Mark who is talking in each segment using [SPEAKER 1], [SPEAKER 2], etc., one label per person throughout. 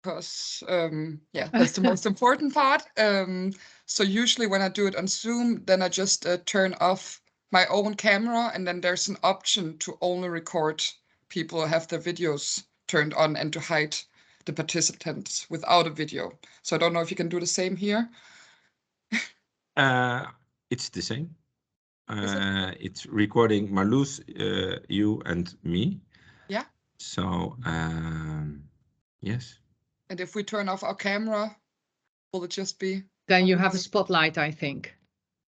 [SPEAKER 1] because yeah, that's the most important part. So usually when I do it on Zoom, then I just turn off my own camera, and then there's an option to only record people who have their videos turned on and to hide the participants without a video. So I don't know if you can do the same here.
[SPEAKER 2] It's the same. It's recording Marloes, you and me.
[SPEAKER 1] Yeah.
[SPEAKER 2] So yes.
[SPEAKER 1] And if we turn off our camera, will it just be?
[SPEAKER 3] Then you have a spotlight, I think.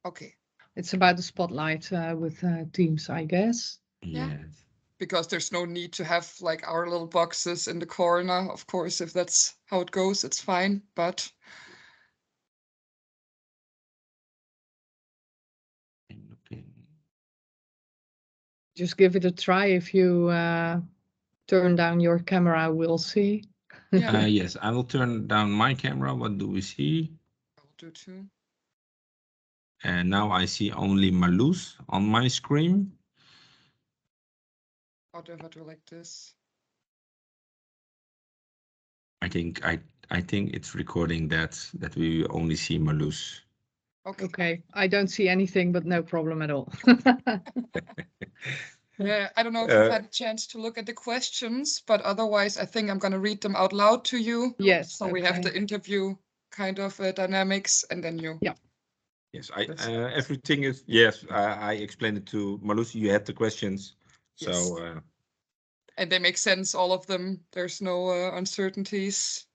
[SPEAKER 1] Okay.
[SPEAKER 3] It's about the spotlight with Teams, I guess.
[SPEAKER 1] Yeah.
[SPEAKER 2] Yes.
[SPEAKER 1] Because there's no need to have like our little boxes in the corner. Of course, if that's how it goes, it's fine. But
[SPEAKER 3] just give it a try. If you turn down your camera, we'll see.
[SPEAKER 1] yeah,
[SPEAKER 2] Yes, I will turn down my camera. What do we see?
[SPEAKER 1] I will do too.
[SPEAKER 2] And now I see only Marloes on my screen.
[SPEAKER 1] How do I do like this?
[SPEAKER 2] I think it's recording that we only see Marloes.
[SPEAKER 1] Okay.
[SPEAKER 3] Okay, I don't see anything, but no problem at all.
[SPEAKER 1] Yeah, I don't know if you've had a chance to look at the questions, but otherwise I think I'm going to read them out loud to you.
[SPEAKER 3] Yes.
[SPEAKER 1] So we have the interview kind of dynamics, and then you.
[SPEAKER 3] Yeah.
[SPEAKER 2] Yes, everything is, yes, I explained it to Marloes. You had the questions.
[SPEAKER 1] Yes.
[SPEAKER 2] So.
[SPEAKER 1] And they make sense, all of them. There's no uncertainties.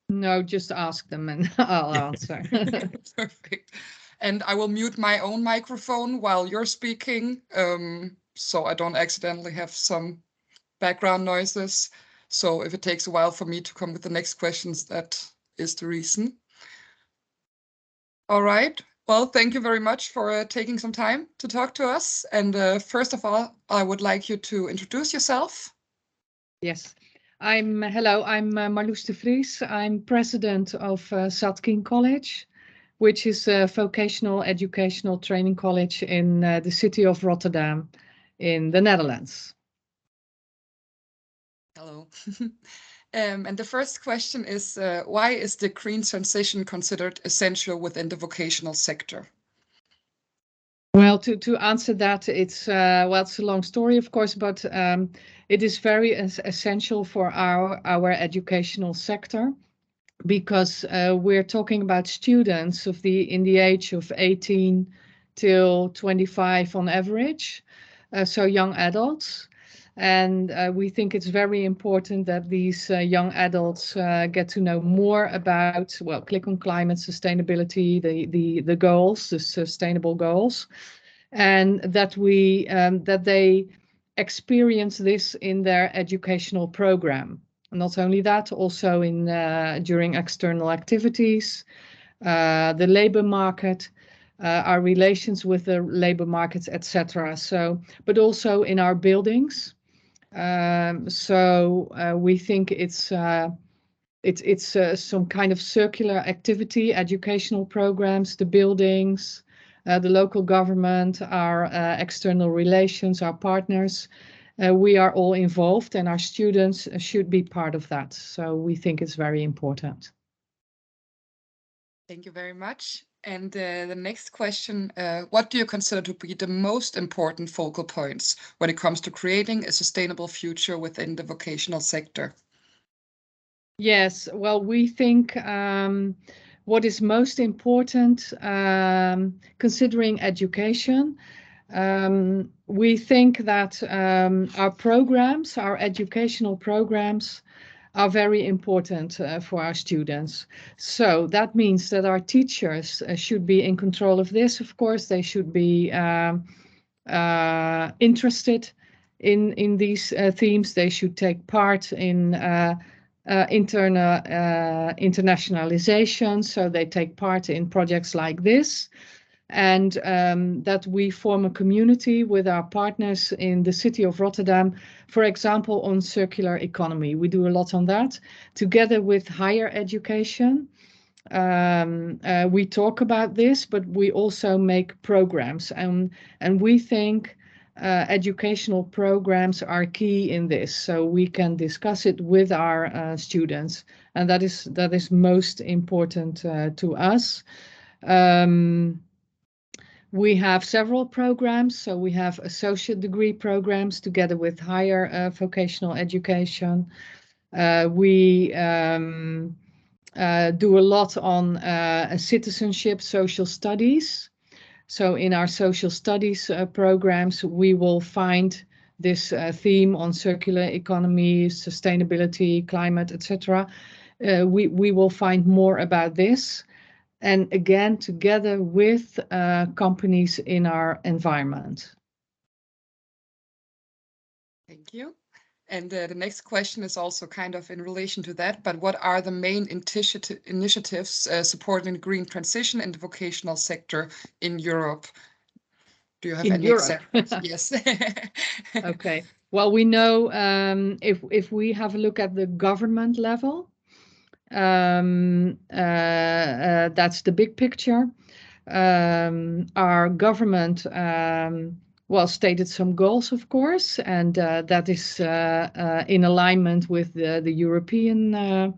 [SPEAKER 3] No, just ask them and I'll answer.
[SPEAKER 1] Perfect. And I will mute my own microphone while you're speaking, so I don't accidentally have some background noises. So if it takes a while for me to come with the next questions, that is the reason. All right. Well, thank you very much for taking some time to talk to us. And first of all, I would like you to introduce yourself.
[SPEAKER 3] Yes. Hello, I'm Marloes de Vries. I'm president of Zadkine College, which is a vocational educational training college in the city of Rotterdam in the Netherlands.
[SPEAKER 1] Hello. And the first question is, why is the green transition considered essential within the vocational sector?
[SPEAKER 3] Well, to answer that, it's a long story, of course, but it is very essential for our educational sector, because we're talking about students in the age of 18 till 25 on average, so young adults. And we think it's very important that these young adults get to know more about, well, click on climate sustainability, the goals, the sustainable goals, and that they experience this in their educational program. Not only that, also during external activities, the labor market, our relations with the labor markets, etc. So, but also in our buildings. We think it's some kind of circular activity, educational programs, the buildings, the local government, our external relations, our partners. We are all involved, and our students should be part of that. So we think it's very important.
[SPEAKER 1] Thank you very much. And the next question, what do you consider to be the most important focal points when it comes to creating a sustainable future within the vocational sector?
[SPEAKER 3] Yes, well, we think what is most important, considering education, we think that our programs, our educational programs, are very important for our students. So that means that our teachers should be in control of this. Of course, they should be interested in these themes. They should take part in internationalization, so they take part in projects like this. And that we form a community with our partners in the city of Rotterdam, for example, on circular economy. We do a lot on that, together with higher education. We talk about this, but we also make programs, and we think educational programs are key in this, so we can discuss it with our students, and that is most important to us. We have several programs, so we have associate degree programs together with higher vocational education. We do a lot on citizenship, social studies. So in our social studies programs, we will find this theme on circular economy, sustainability, climate, etc. We will find more about this. And again, together with companies in our environment.
[SPEAKER 1] Thank you. And the next question is also kind of in relation to that, but what are the main initiatives supporting the green transition in the vocational sector in Europe? Do you have any examples? Yes.
[SPEAKER 3] Okay. Well, we know if we have a look at the government level, that's the big picture. Our government stated some goals, of course, and that is in alignment with the European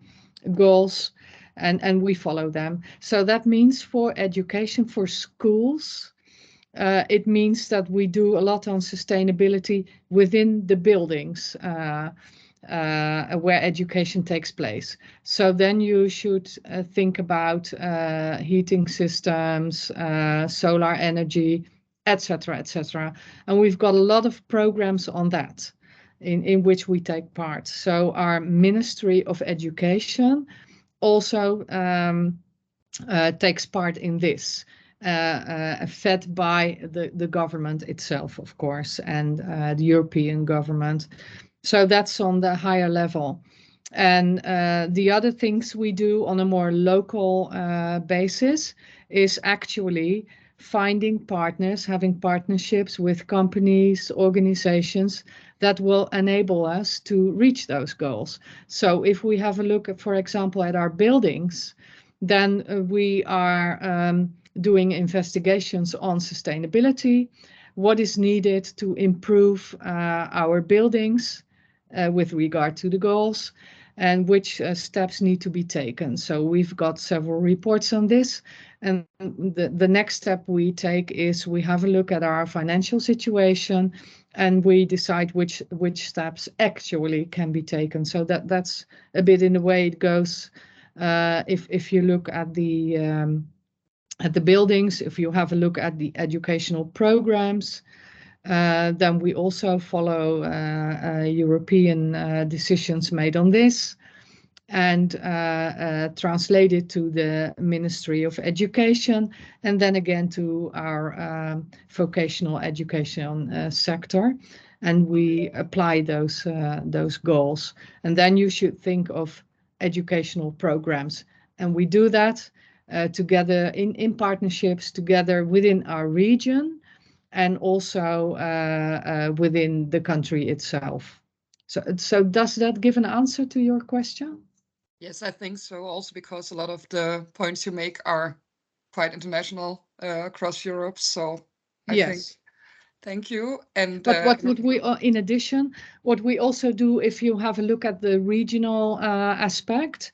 [SPEAKER 3] goals, and we follow them. So that means for education, for schools, it means that we do a lot on sustainability within the buildings where education takes place. So then you should think about heating systems, solar energy, etc., etc. And we've got a lot of programs on that in which we take part. So our Ministry of Education also takes part in this. Fed by the government itself, of course, and the European government. So that's on the higher level. And the other things we do on a more local basis is actually finding partners, having partnerships with companies, organizations that will enable us to reach those goals. So if we have a look at, for example, at our buildings, then we are doing investigations on sustainability, what is needed to improve our buildings with regard to the goals, and which steps need to be taken. So we've got several reports on this. And the next step we take is we have a look at our financial situation and we decide which steps actually can be taken. So that's a bit in the way it goes. If you look at the buildings, if you have a look at the educational programs, then we also follow European decisions made on this and translate it to the Ministry of Education and then again to our vocational education sector. And we apply those goals. And then you should think of educational programs. And we do that together in partnerships together within our region and also within the country itself. So does that give an answer to your question?
[SPEAKER 1] Yes, I think so. Also because a lot of the points you make are quite international across Europe. So I think, thank you. And
[SPEAKER 3] but what would we, in addition, what we also do, if you have a look at the regional aspect,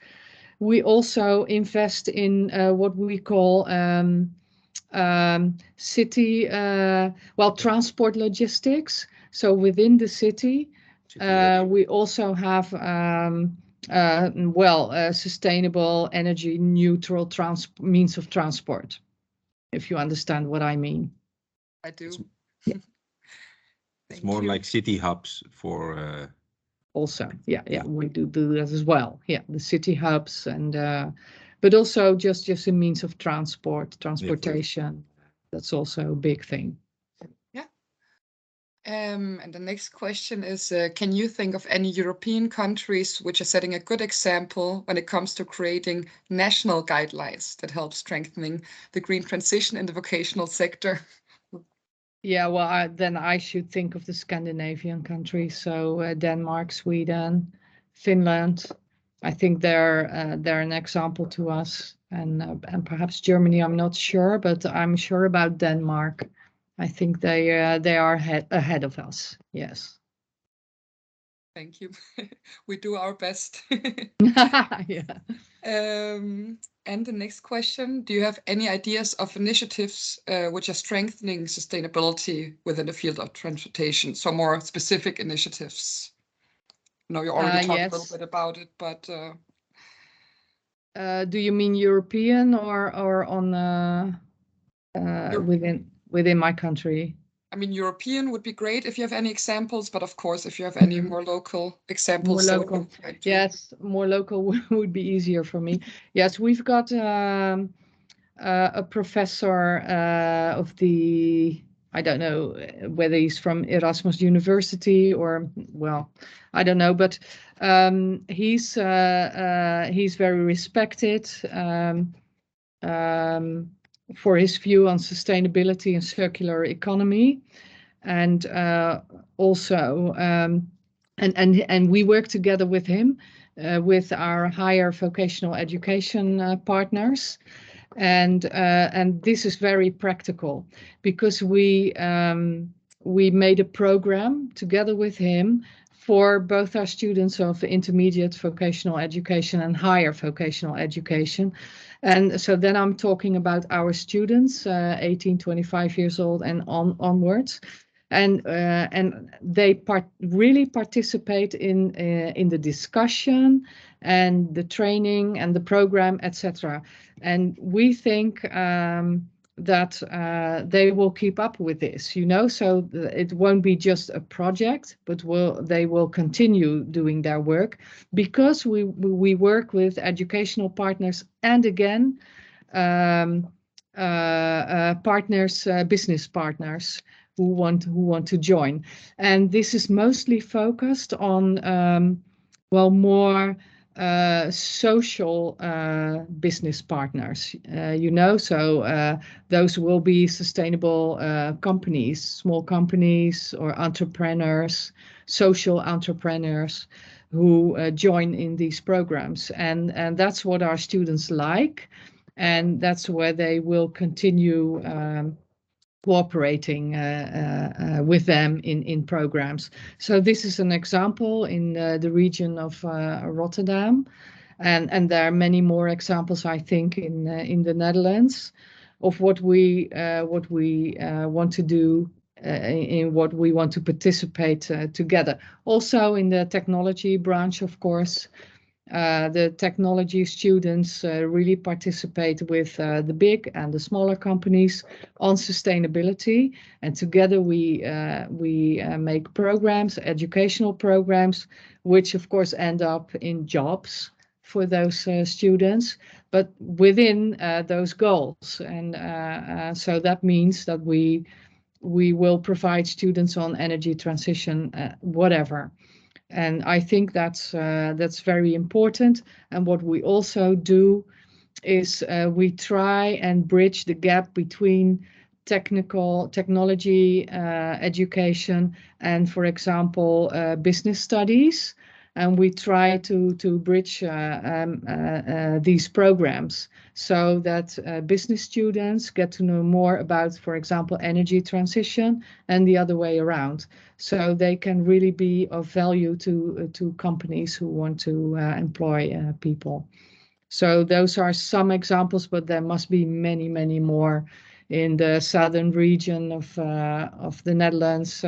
[SPEAKER 3] we also invest in what we call city, transport logistics. So within the city, we also have sustainable energy neutral means of transport, if you understand what I mean.
[SPEAKER 1] I do.
[SPEAKER 2] It's more like city hubs for
[SPEAKER 3] also, we do that as well. Yeah, the city hubs and but also just a means of transportation. That's also a big thing.
[SPEAKER 1] Yeah. And the next question is, can you think of any European countries which are setting a good example when it comes to creating national guidelines that help strengthening the green transition in the vocational sector?
[SPEAKER 3] Yeah, well, then I should think of the Scandinavian countries. So Denmark, Sweden, Finland. I think they're an example to us, and perhaps Germany. I'm not sure, but I'm sure about Denmark I think they are ahead of us. Yes.
[SPEAKER 1] Thank you. We do our best.
[SPEAKER 3] Yeah.
[SPEAKER 1] And the next question, do you have any ideas of initiatives which are strengthening sustainability within the field of transportation? So more specific initiatives. I know you already talked a
[SPEAKER 3] Yes.
[SPEAKER 1] little bit about it, but
[SPEAKER 3] Do you mean European or on within my country?
[SPEAKER 1] I mean, European would be great if you have any examples, but of course, if you have any more local examples,
[SPEAKER 3] More
[SPEAKER 1] that would be
[SPEAKER 3] local.
[SPEAKER 1] great too.
[SPEAKER 3] Yes, more local would be easier for me. Yes, we've got a professor of the, I don't know whether he's from Erasmus University or, well, I don't know, but he's very respected for his view on sustainability and circular economy, and also and we work together with him with our higher vocational education partners. And this is very practical because we made a program together with him for both our students of intermediate vocational education and higher vocational education. And so then I'm talking about our students, 18, 25 years old and onwards. And they really participate in the discussion and the training and the program, etc. And we think that they will keep up with this, so it won't be just a project, but they will continue doing their work, because we work with educational partners and again partners, business partners who want to join. And this is mostly focused on more social business partners, so those will be sustainable companies, small companies or entrepreneurs, social entrepreneurs who join in these programs. And that's what our students like, and that's where they will continue cooperating with them in programs. So this is an example in the region of Rotterdam, and there are many more examples, I think, in the Netherlands, of what we want to do, in what we want to participate together. Also in the technology branch, of course. The technology students really participate with the big and the smaller companies on sustainability, and together we make programs, educational programs, which of course end up in jobs for those students, but within those goals. And so that means that we will provide students on energy transition, whatever. And I think that's very important. And what we also do is we try and bridge the gap between technology education and, for example, business studies. And we try to bridge these programs so that business students get to know more about, for example, energy transition, and the other way around. So they can really be of value to companies who want to employ people. So those are some examples, but there must be many, many more in the southern region of the Netherlands.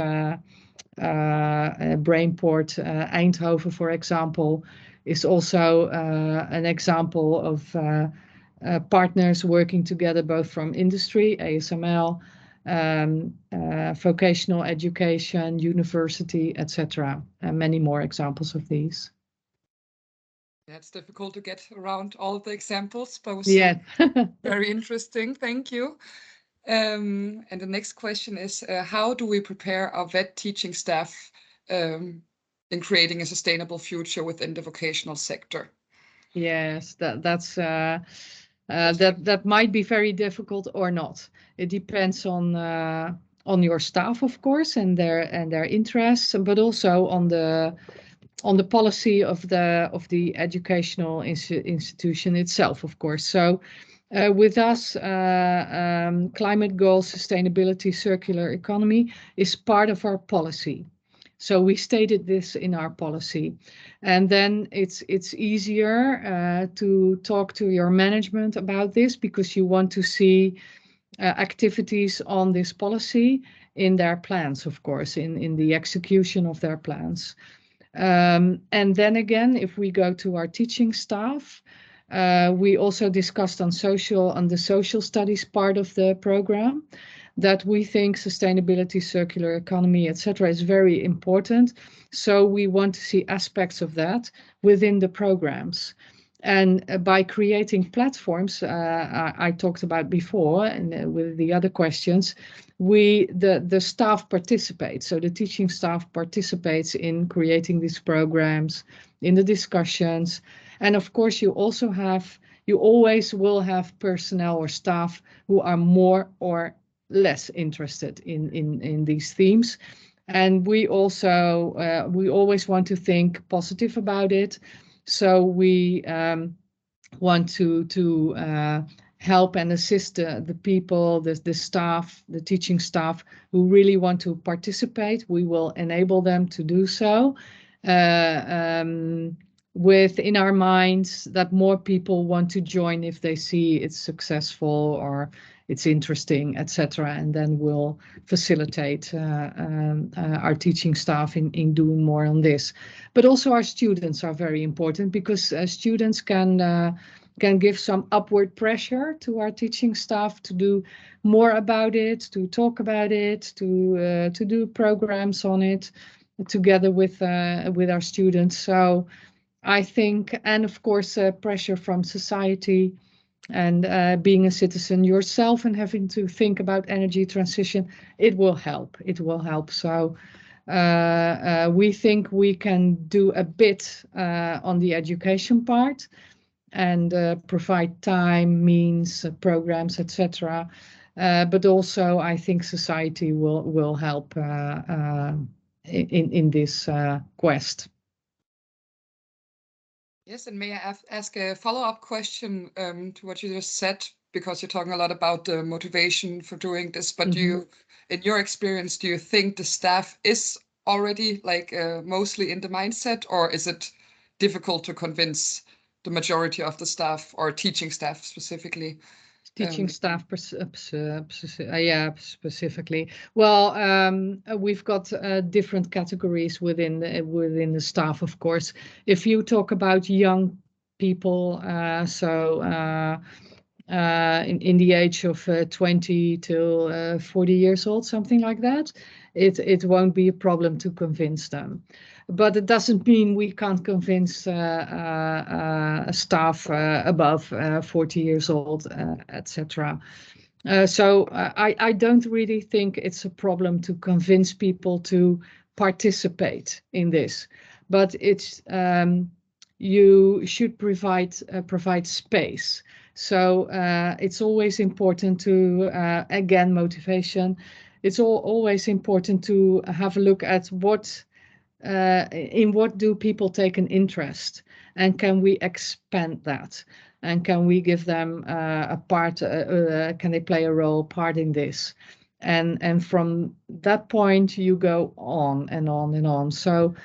[SPEAKER 3] Brainport, Eindhoven, for example, is also an example of partners working together, both from industry, ASML, vocational education, university, etc. And many more examples of these.
[SPEAKER 1] Yeah, it's difficult to get around all the examples, but it was very interesting. Thank you. And the next question is, how do we prepare our VET teaching staff in creating a sustainable future within the vocational sector?
[SPEAKER 3] Yes, that might be very difficult or not. It depends on your staff, of course, and their interests, but also on the policy of the educational institution itself, of course. So With us, climate goals, sustainability, circular economy is part of our policy. So we stated this in our policy, and then it's easier to talk to your management about this because you want to see activities on this policy in their plans, of course, in the execution of their plans. And then again, if we go to our teaching staff, we also discussed on the social studies part of the program that we think sustainability, circular economy, etc., is very important. So we want to see aspects of that within the programs. And by creating platforms, I talked about before, and with the other questions, the staff participates. So the teaching staff participates in creating these programs, in the discussions, and of course you always will have personnel or staff who are more or less interested in these themes. And we always want to think positive about it. So we want to help and assist the people, the staff, the teaching staff who really want to participate. We will enable them to do so. With in our minds that more people want to join if they see it's successful or it's interesting, etc. And then we'll facilitate our teaching staff in doing more on this. But also our students are very important because students can give some upward pressure to our teaching staff to do more about it, to talk about it, to do programs on it together with our students. So I think, and of course, pressure from society and being a citizen yourself and having to think about energy transition, it will help. It will help. So we think we can do a bit on the education part and provide time, means, programs, etc. But also, I think society will help in this quest.
[SPEAKER 1] Yes, and may I ask a follow-up question to what you just said, because you're talking a lot about the motivation for doing this, but in your experience, do you think the staff is already like mostly in the mindset, or is it difficult to convince the majority of the staff or teaching staff specifically?
[SPEAKER 3] Teaching staff, yeah, specifically. Well, we've got different categories within the staff, of course. If you talk about young people, in the age of 20 till 40 years old, something like that, it won't be a problem to convince them. But it doesn't mean we can't convince staff above 40 years old, etc. So I don't really think it's a problem to convince people to participate in this, but it's you should provide space. So it's always important to again motivation. It's always important to have a look at in what do people take an interest, and can we expand that, and can we give them a part, can they play a part in this, and from that point you go on and on and on. So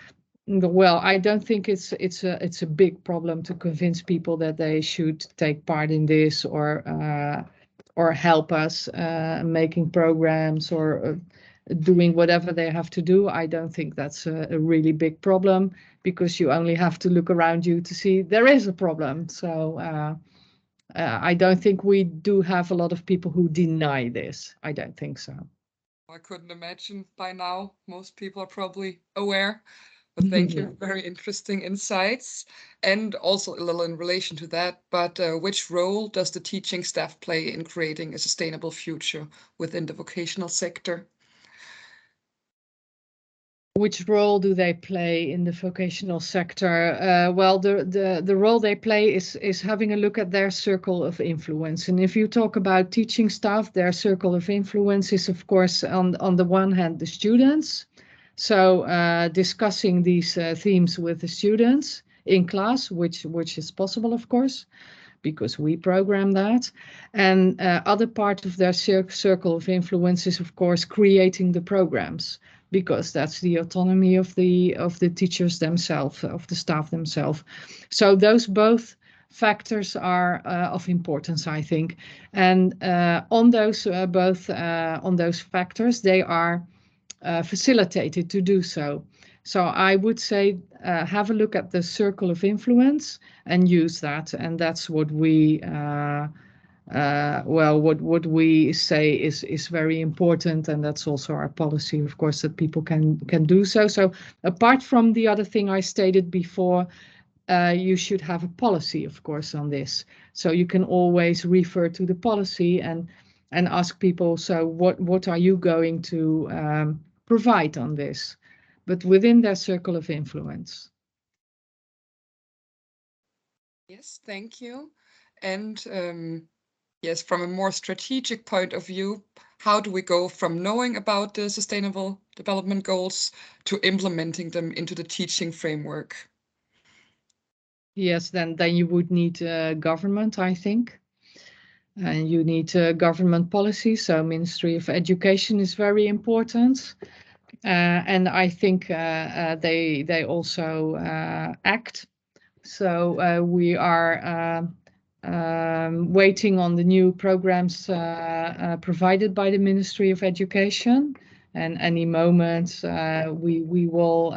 [SPEAKER 3] well, I don't think it's a big problem to convince people that they should take part in this or help us making programs or doing whatever they have to do. I don't think that's a really big problem, because you only have to look around you to see there is a problem. So I don't think we do have a lot of people who deny this. I don't think so.
[SPEAKER 1] I couldn't imagine by now. Most people are probably aware. But thank you, very interesting insights. And also a little in relation to that, but which role does the teaching staff play in creating a sustainable future within the vocational sector?
[SPEAKER 3] Which role do they play in the vocational sector? Well, the role they play is having a look at their circle of influence. And if you talk about teaching staff, their circle of influence is, of course, on the one hand, the students. So discussing these themes with the students in class, which is possible, of course. because we program that. And other part of their circle of influence is, of course, creating the programs, because that's the autonomy of the teachers themselves, of the staff themselves. So those both factors are of importance, I think. And on those on those factors, they are facilitated to do so. So I would say have a look at the circle of influence and use that, and that's what we what we say is very important, and that's also our policy, of course, that people can do so. So apart from the other thing I stated before, you should have a policy, of course, on this. So you can always refer to the policy and ask people, so what are you going to provide on this, but within their circle of influence.
[SPEAKER 1] Yes, thank you. And yes, from a more strategic point of view, how do we go from knowing about the Sustainable Development Goals to implementing them into the teaching framework?
[SPEAKER 3] Yes, then you would need government, I think. And you need government policy. So Ministry of Education is very important. And I think they also act. So we are waiting on the new programs provided by the Ministry of Education. And any moment we will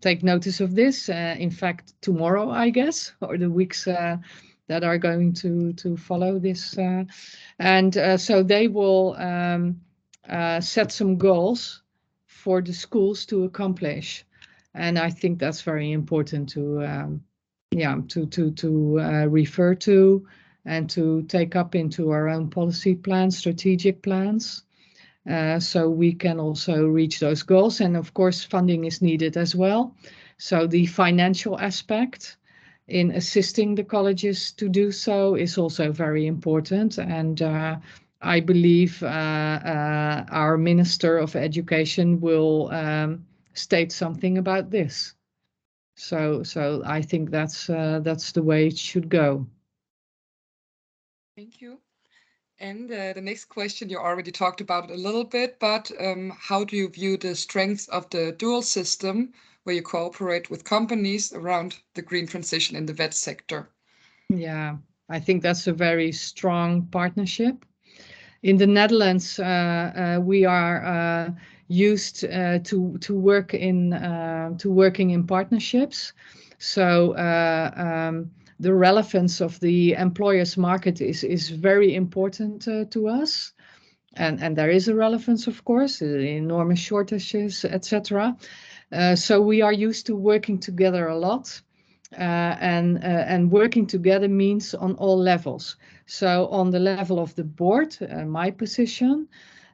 [SPEAKER 3] take notice of this. In fact, tomorrow, I guess, or the weeks that are going to follow this. And so they will set some goals for the schools to accomplish. And I think that's very important to refer to and to take up into our own policy plans, strategic plans, so we can also reach those goals. And of course, funding is needed as well. So the financial aspect in assisting the colleges to do so is also very important. And I believe our Minister of Education will state something about this. So I think that's the way it should go.
[SPEAKER 1] Thank you. And the next question, you already talked about it a little bit, but how do you view the strengths of the dual system where you cooperate with companies around the green transition in the VET sector?
[SPEAKER 3] Yeah, I think that's a very strong partnership. In the Netherlands, we are used to working in partnerships. So the relevance of the employers market is very important to us. And there is a relevance, of course, enormous shortages, etc. So we are used to working together a lot. And working together means on all levels. So on the level of the board, my position,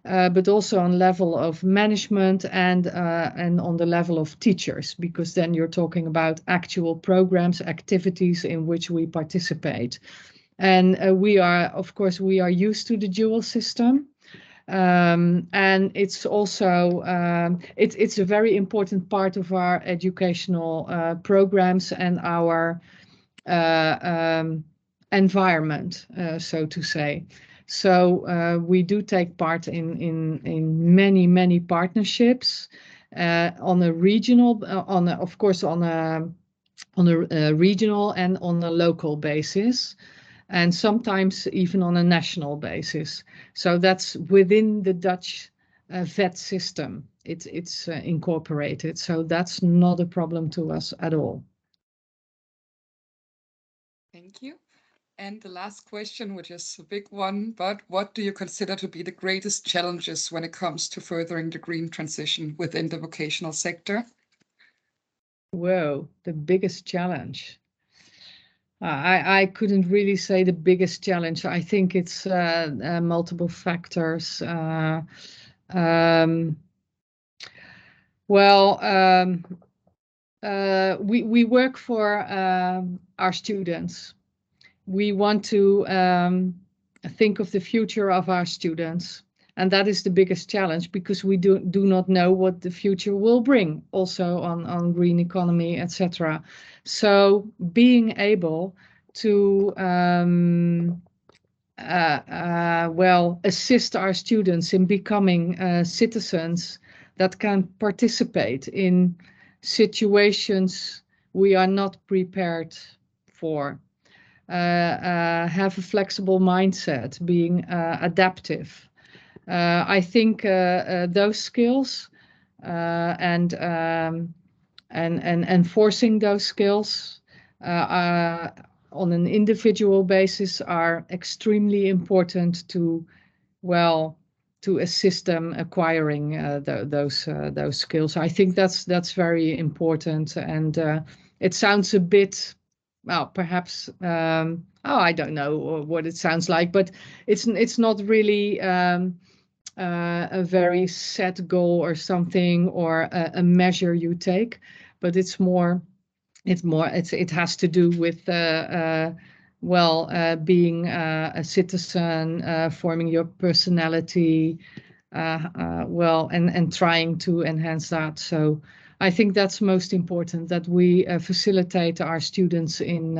[SPEAKER 3] but also on level of management and on the level of teachers, because then you're talking about actual programs, activities in which we participate. And we are used to the dual system. And it's also it's a very important part of our educational programs and our environment, so to say. So we do take part in many partnerships on a regional, of course on a regional and on a local basis, and sometimes even on a national basis. So that's within the Dutch VET system. It's incorporated, so that's not a problem to us at all.
[SPEAKER 1] Thank you. And the last question, which is a big one, but what do you consider to be the greatest challenges when it comes to furthering the green transition within the vocational sector?
[SPEAKER 3] Whoa, the biggest challenge. I couldn't really say the biggest challenge. I think it's multiple factors. We work for our students. We want to think of the future of our students. And that is the biggest challenge, because we do not know what the future will bring, also on green economy, etc. So being able to well, assist our students in becoming citizens that can participate in situations we are not prepared for. Have a flexible mindset, being adaptive. I think those skills and enforcing those skills on an individual basis are extremely important to, well, to assist them acquiring those skills. I think that's very important, and it sounds a bit, well, perhaps I don't know what it sounds like, but it's not really a very set goal or something, or a measure you take, but it has to do with being a citizen, forming your personality, and trying to enhance that. So I think that's most important, that we facilitate our students in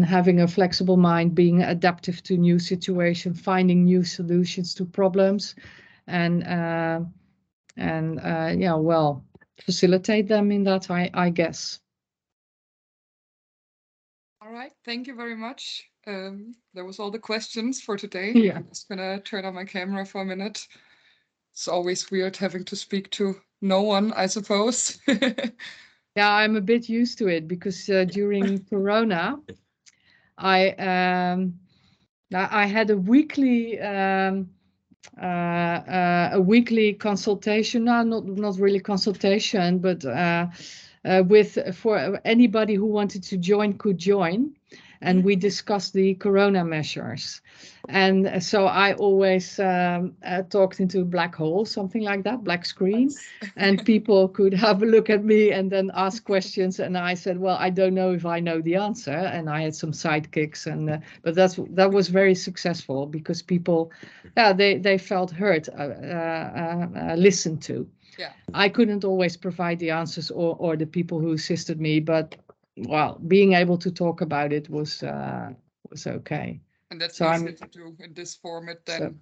[SPEAKER 3] having a flexible mind, being adaptive to new situations, finding new solutions to problems, and facilitate them in that, I guess.
[SPEAKER 1] All right, thank you very much. That was all the questions for today.
[SPEAKER 3] Yeah.
[SPEAKER 1] I'm just gonna turn on my camera for a minute. It's always weird having to speak to no one, I suppose.
[SPEAKER 3] Yeah, I'm a bit used to it, because during Corona, I had a weekly consultation. No, not really consultation, but for anybody who wanted to join could join, and we discussed the Corona measures. And so I always talked into a black hole, something like that, black screen, and people could have a look at me and then ask questions. And I said, well, I don't know if I know the answer. And I had some sidekicks, but that was very successful, because people, they felt heard, listened to.
[SPEAKER 1] Yeah.
[SPEAKER 3] I couldn't always provide the answers, or the people who assisted me, but well, being able to talk about it was okay.
[SPEAKER 1] And that's
[SPEAKER 3] So
[SPEAKER 1] easy to do in this format then.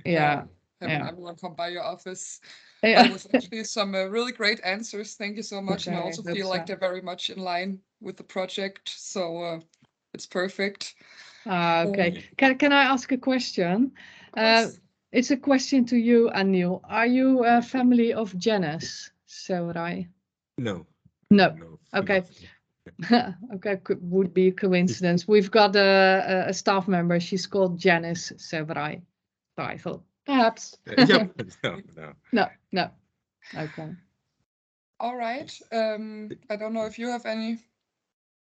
[SPEAKER 3] Yeah.
[SPEAKER 1] Having everyone come by your office.
[SPEAKER 3] Yeah.
[SPEAKER 1] That was actually some really great answers. Thank you so much. And I
[SPEAKER 3] Okay,
[SPEAKER 1] also feel like they're very much in line with the project. So it's perfect.
[SPEAKER 3] Okay. Can I ask a question? It's a question to you, Anil. Are you a family of Janice Severai?
[SPEAKER 2] No.
[SPEAKER 3] No.
[SPEAKER 2] No.
[SPEAKER 3] Okay. Okay, would be a coincidence. We've got a staff member. She's called Janice Severai. So I thought, perhaps.
[SPEAKER 2] Yep.
[SPEAKER 3] No. Okay.
[SPEAKER 1] All right. I don't know if you have any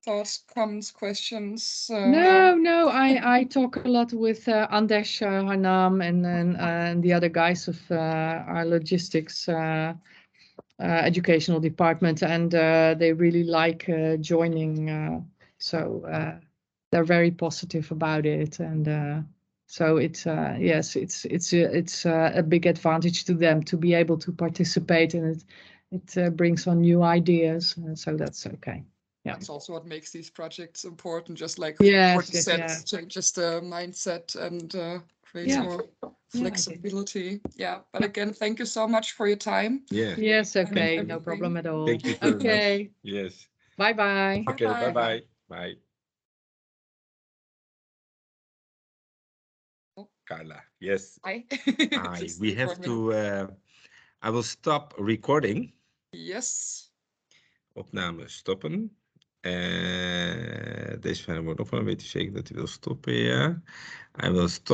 [SPEAKER 1] thoughts, comments, questions.
[SPEAKER 3] No. I talk a lot with Anders Harnam and the other guys of our logistics educational department, and they really like joining. So they're very positive about it, and so it's yes, it's a big advantage to them to be able to participate, and it brings on new ideas, so that's okay. Yeah.
[SPEAKER 1] That's also what makes these projects important, just like
[SPEAKER 3] Yes,
[SPEAKER 1] what you said, changes the mindset and creates more flexibility. Yeah, but again, thank you so much for your time.
[SPEAKER 2] Yeah.
[SPEAKER 3] Yes, okay, no problem at all.
[SPEAKER 2] Thank you very
[SPEAKER 3] Okay.
[SPEAKER 2] much. Yes.
[SPEAKER 3] Bye-bye.
[SPEAKER 2] Okay, bye-bye. Bye. Carla, yes.
[SPEAKER 1] Hi.
[SPEAKER 2] We have to, I will stop recording.
[SPEAKER 1] Yes.
[SPEAKER 2] Opname stoppen. Deze file wordt opgenomen. Weet u zeker dat hij wil stoppen? Ja. I will stop.